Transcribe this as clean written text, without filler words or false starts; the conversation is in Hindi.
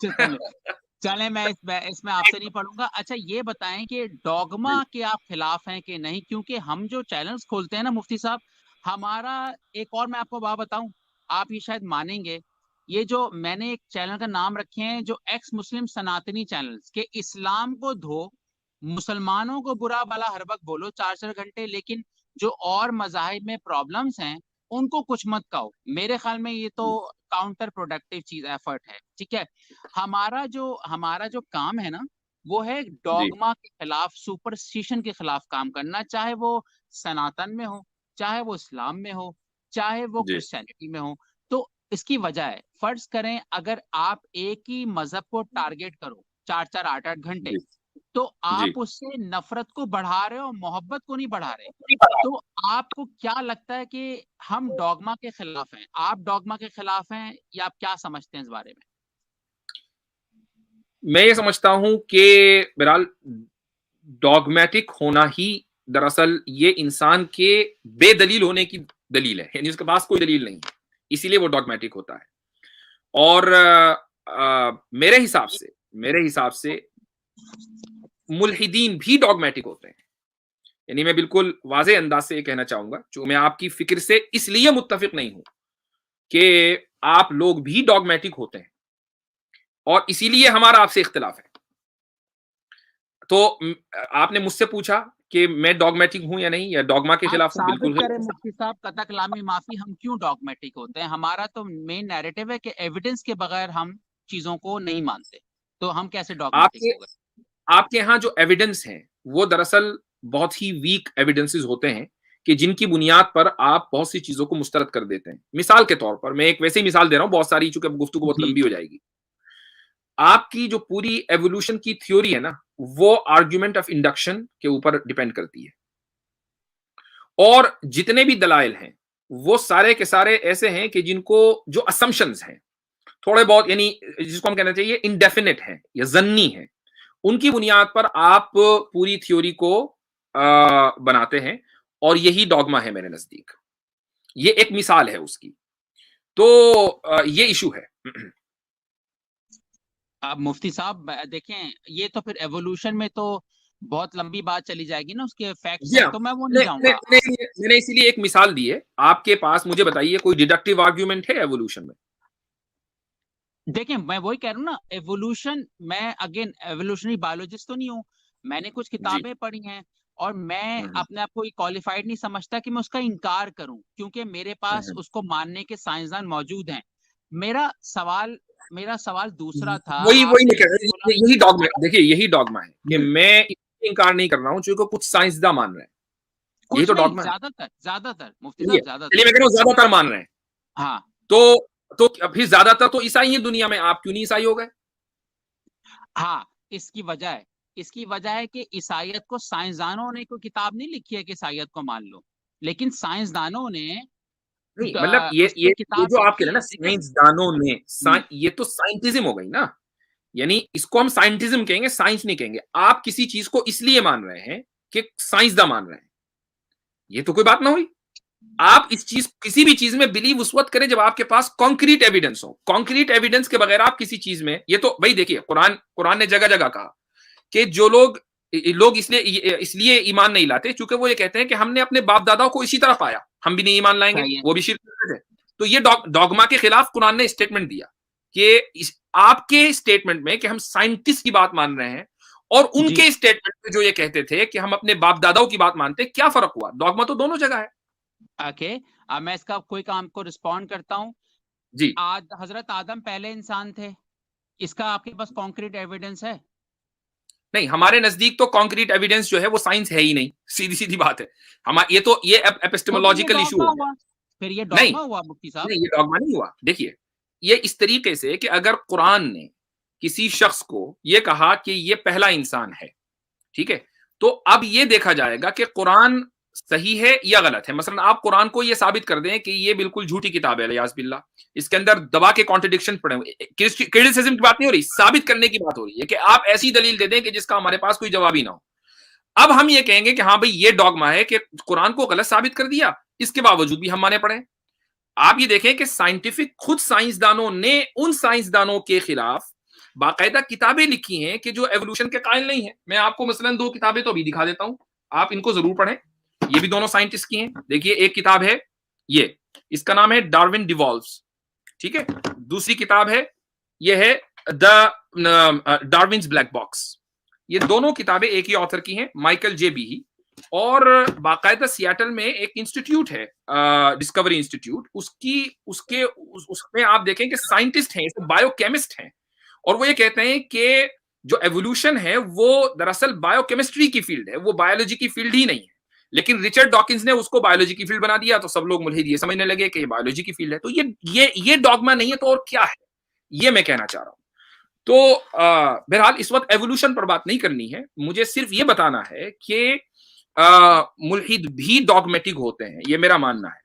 चले चले मैं इसमें आपसे नहीं पढ़ूंगा। अच्छा ये बताएं कि डॉगमा जी के आप खिलाफ हैं कि नहीं, क्योंकि हम जो चैनल्स खोलते हैं ना मुफ्ती साहब, हमारा एक और मैं आपको बात बताऊं, आप ये शायद मानेंगे, ये जो मैंने एक चैनल का नाम रखे हैं जो एक्स मुस्लिम सनातनी चैनल्स के, इस्लाम को धो, मुसलमानों को बुरा भला हर वक्त बोलो 4 4 घंटे, लेकिन जो और मजाहिब में प्रॉब्लम्स हैं उनको कुछ मत कहो। मेरे ख्याल में ये तो काउंटर प्रोडक्टिव चीज एफर्ट है, ठीक है। हमारा जो काम है ना, वो है जी डॉगमा के खिलाफ, सुपरस्टिशन के खिलाफ काम करना, चाहे वो सनातन में हो, चाहे वो इस्लाम में हो, चाहे वो जी क्रिश्चियनिटी में हो। तो इसकी वजह है, फर्ज करें अगर आप एक ही मजहब को टारगेट करो 4 4 8 8 घंटे, जी तो जी। आप उससे नफरत को बढ़ा रहे हो, मोहब्बत को नहीं बढ़ा रहे। तो आपको क्या लगता है कि हम डॉगमा के खिलाफ हैं, आप डॉगमा के खिलाफ हैं, या आप क्या समझते हैं इस बारे में? मैं ये समझता हूं कि बहरहाल डॉगमेटिक होना ही दरअसल ये इंसान के बेदलील होने की दलील है, यानी उसके पास कोई दलील नहीं है, इसीलिए वो डॉगमेटिक होता है। और मेरे हिसाब से मुल्हिदीन भी डॉगमेटिक होते हैं। यानी मैं बिल्कुल वाज़ेह अंदाज से ये कहना चाहूंगा, जो मैं आपकी फिक्र से इसलिए मुत्तफिक नहीं हूं कि आप लोग भी डॉगमेटिक होते हैं और इसीलिए हमारा आपसे इख्तिलाफ है। तो आपने मुझसे पूछा कि मैं डॉगमेटिक हूं या नहीं, या डॉगमा के आप खिलाफ हूं, साबित बिल्कुल करें गलत। मुफ्ती साहब, कतक लामी माफी, हम क्यों डॉगमेटिक होते हैं? हमारा तो मेन नैरेटिव है कि एविडेंस के बगैर हम चीजों को नहीं मानते, तो हम कैसे डॉगमेटिक आपके हो गए? आपके यहाँ जो एविडेंस हैं वो दरअसल बहुत ही वीक एविडेंसेस होते हैं कि जिनकी बुनियाद पर आप बहुत सी चीजों को मुस्तरद कर देते हैं। मिसाल के तौर पर मैं एक वैसे ही मिसाल दे रहा हूं, बहुत सारी, चूंकि अब गुफ्तगू बहुत जी लंबी हो जाएगी। आपकी जो पूरी एवोल्यूशन की थ्योरी है ना, वो आर्ग्यूमेंट ऑफ इंडक्शन के ऊपर डिपेंड करती है। और जितने भी दलाइल हैं वो सारे के सारे ऐसे हैं कि जिनको, जो असम्पशंस हैं थोड़े बहुत, यानी जिसको हम कहना चाहिए इंडेफिनिट है या जन्नी है, उनकी बुनियाद पर आप पूरी थ्योरी को बनाते हैं। और यही डॉगमा है मेरे नजदीक। ये एक मिसाल है उसकी। तो ये इशू है। अब मुफ्ती साहब देखें, ये तो फिर एवोल्यूशन में तो बहुत लंबी बात चली जाएगी ना, उसके फैक्ट्स जी हैं, हाँ। तो मैं वो नहीं ने, ने, जाऊंगा। ने, मैंने इसीलिए एक मिसाल दी है आपके पास। मुझे बताइए कोई डिडक्टिव आर्ग्यूमेंट है एवोल्यूशन में? देखें मैं वही कह रहा हूँ ना, एवोल्यूशन, मैं अगेन एवोल्यूशनरी बायोलॉजिस्ट तो नहीं हूँ, मैंने कुछ जी। किताबें पढ़ी हैं, और मैं हम्म अपने आप को क्वालिफाइड नहीं समझता कि मैं उसका इनकार करूं, क्योंकि मेरे पास हम्म। उसको मानने के साइंसदान मौजूद हैं। मेरा सवाल मेरा सवाल दूसरा था, वही वही आपने मैं कह अभी रहा बोला। हूँ, यही डॉगमा, देखिए यही डॉगमा है कि हम्म, मैं इसलिए इंकार नहीं कर रहा हूं क्योंकि कुछ साइंसदान मान रहे हैं। यही कुछ तो नहीं, डॉगमा है। ज्यादातर ज्यादातर मुफ्ती चलिए साहब, चलिए, ज्यादातर। मैं कह रहा हूँ ज्यादातर मान रहे हैं। हाँ तो फिर ज्यादातर तो ईसाई है दुनिया में, आप क्यों नहीं ईसाई हो गए? हाँ, इसकी वजह है कि ईसाइयत को साइंसदानों ने कोई किताब नहीं लिखी है कि ईसाइयत को मान लो, लेकिन साइंसदानों ने नहीं मतलब उस पे ये किताब जो आप कह रहे लिखी हैं ना है, ठीक है। साइंसदानों ने, हम्म, ये तो साइंटिज्म हो गई ना। यानी इसको हम साइंटिज्म कहेंगे, साइंस नहीं कहेंगे। आप किसी चीज को इसलिए मान रहे हैं कि साइंसदान मान रहे हैं, ये तो कोई बात ना हुई। आप इस चीज, किसी भी चीज में बिलीव उस वक्त करें जब आपके पास कॉन्क्रीट एविडेंस हो। कॉन्क्रीट एविडेंस के बगैर आप किसी चीज में, ये तो भाई देखिए, कुरान कुरान ने जगह जगह कहा कि जो लोग लोग इसलिए इसलिए ईमान नहीं लाते क्योंकि वो ये कहते हैं कि हमने अपने बाप दादाओं को इसी तरह पाया, हम भी नहीं ईमान लाएंगे, सही है। वो भी शिर्क करते थे। तो ये डॉगमा के खिलाफ कुरान ने स्टेटमेंट दिया कि आपके स्टेटमेंट में कि हम साइंटिस्ट की बात मान रहे हैं, और जी उनके स्टेटमेंट में जो ये कहते थे कि हम अपने बाप दादाओं की बात मानते हैं, क्या फर्क हुआ? डॉगमा तो दोनों जगह है। ओके, अब मैं इसका कोई काम को रिस्पॉन्ड करता हूँ। जी। आज हजरत आदम पहले इंसान थे, इसका आपके पास कॉन्क्रीट एविडेंस है? नहीं, हमारे नजदीक तो कॉन्क्रीट एविडेंस जो है वो साइंस है ही नहीं, सीधी सीधी बात है। हम ये तो फिर ये एपिस्टेमोलॉजिकल इशू डॉगमा हो गया। हुआ, फिर ये नहीं डॉगमा हुआ मुफ्ती साहब। नहीं, ये डॉगमा नहीं हुआ। देखिए, ये इस तरीके से कि अगर कुरान ने किसी शख्स को ये कहा कि ये पहला इंसान है, ठीक है, तो अब ये देखा जाएगा कि कुरान सही है या गलत है। मसलन आप कुरान को ये साबित कर दें कि ये बिल्कुल झूठी किताब है, लियाज बिल्ला, इसके अंदर दबा के कॉन्ट्रडिक्शन पड़े हुए, क्रिटिसिज्म की बात नहीं हो रही, साबित करने की बात हो रही है कि आप ऐसी दलील दे दें कि जिसका हमारे पास कोई जवाब ही ना हो। अब हम ये कहेंगे कि हाँ भाई ये डॉगमा है कि कुरान को गलत साबित कर दिया, इसके बावजूद भी हम माने पड़े। आप ये देखें कि साइंटिफिक खुद साइंसदानों ने उन साइंसदानों के खिलाफ बाकायदा किताबें लिखी हैं कि जो एवोल्यूशन के कायल नहीं है। मैं आपको मसलन 2 किताबें तो अभी दिखा देता हूं, आप इनको जरूर पढ़ें। ये भी दोनों साइंटिस्ट की हैं। देखिए, एक किताब है ये, इसका नाम है डार्विन डिवॉल्व्स, ठीक है। दूसरी किताब है, ये है द डार्विन्स ब्लैक बॉक्स। ये दोनों किताबें एक ही ऑथर की हैं, माइकल जे बीही। और बाकायदा सियाटल में एक इंस्टीट्यूट है, डिस्कवरी इंस्टीट्यूट, उसमें आप देखें कि साइंटिस्ट हैं, बायोकेमिस्ट हैं, और वो ये कहते हैं कि जो एवोल्यूशन है वो दरअसल बायोकेमिस्ट्री की फील्ड है, वो बायोलॉजी की फील्ड ही नहीं है। लेकिन रिचर्ड डॉकिंस ने उसको बायोलॉजी की फील्ड बना दिया, तो सब लोग मुल्हिद ये समझने लगे कि ये बायोलॉजी की फील्ड है। तो ये डॉगमा नहीं है तो और क्या है, ये मैं कहना चाह रहा हूं। तो बहरहाल इस वक्त एवोल्यूशन पर बात नहीं करनी है, मुझे सिर्फ ये बताना है कि मुल्हिद भी डॉगमेटिक होते हैं, ये मेरा मानना है।